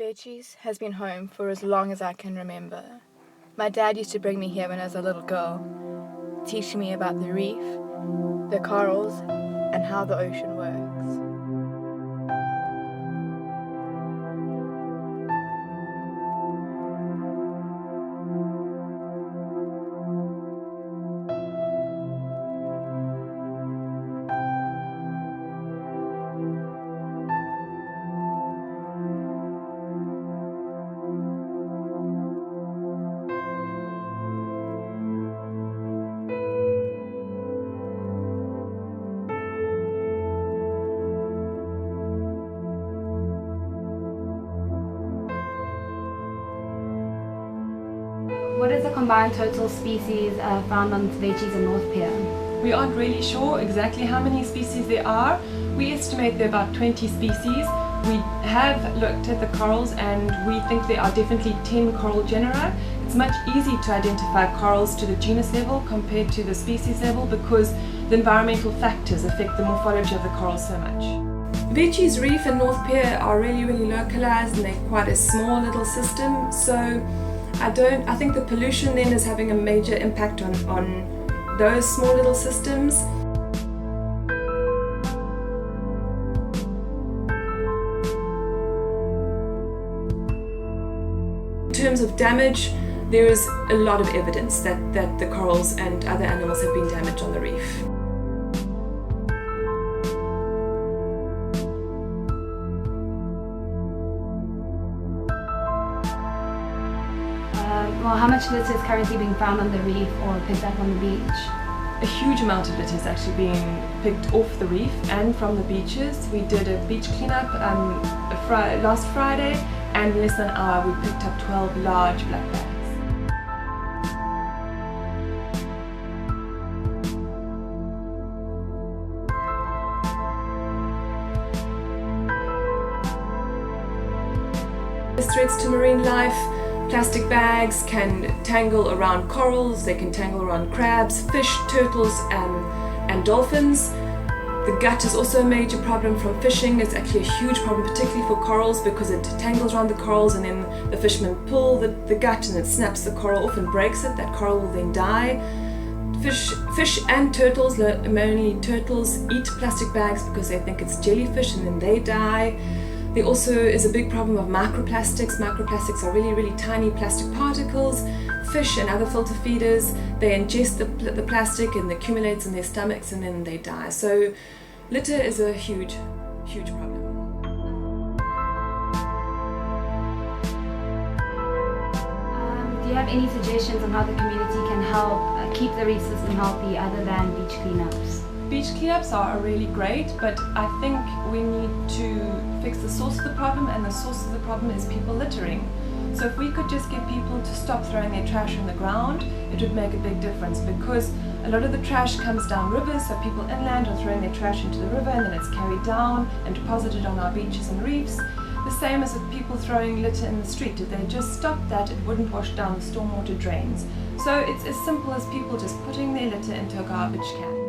Vetch's has been home for as long as I can remember. My dad used to bring me here when I was a little girl, teaching me about the reef, the corals, and how the ocean works. What is the combined total species found on Vetch's and North Pier? We aren't really sure exactly how many species there are. We estimate there are about 20 species. We have looked at the corals and we think there are definitely 10 coral genera. It's much easier to identify corals to the genus level compared to the species level because the environmental factors affect the morphology of the coral so much. Vetch's Reef and North Pier are really localized and they're quite a small little system, so I think the pollution then is having a major impact on those small little systems. In terms of damage, there is a lot of evidence that the corals and other animals have been damaged on the reef. Well, how much litter is currently being found on the reef or picked up on the beach? A huge amount of litter is actually being picked off the reef and from the beaches. We did a beach cleanup last Friday, and in less than an hour we picked up 12 large black bags. There's threats to marine life. Plastic bags can tangle around corals, they can tangle around crabs, fish, turtles and dolphins. The gut is also a major problem from fishing. It's actually a huge problem, particularly for corals, because it tangles around the corals and then the fishermen pull the gut and it snaps the coral off and breaks it. That coral will then die. Fish and turtles, mainly turtles, eat plastic bags because they think it's jellyfish and then they die. There also is a big problem of microplastics. Microplastics are really tiny plastic particles. Fish and other filter feeders, they ingest the plastic and it accumulates in their stomachs and then they die. So litter is a huge problem. Do you have any suggestions on how the community can help keep the reef system healthy other than beach cleanups? Beach cleanups are really great, but I think we need to fix the source of the problem, and the source of the problem is people littering. So if we could just get people to stop throwing their trash on the ground, it would make a big difference, because a lot of the trash comes down rivers, so people inland are throwing their trash into the river and then it's carried down and deposited on our beaches and reefs. The same as with people throwing litter in the street. If they just stopped that, it wouldn't wash down the stormwater drains. So it's as simple as people just putting their litter into a garbage can.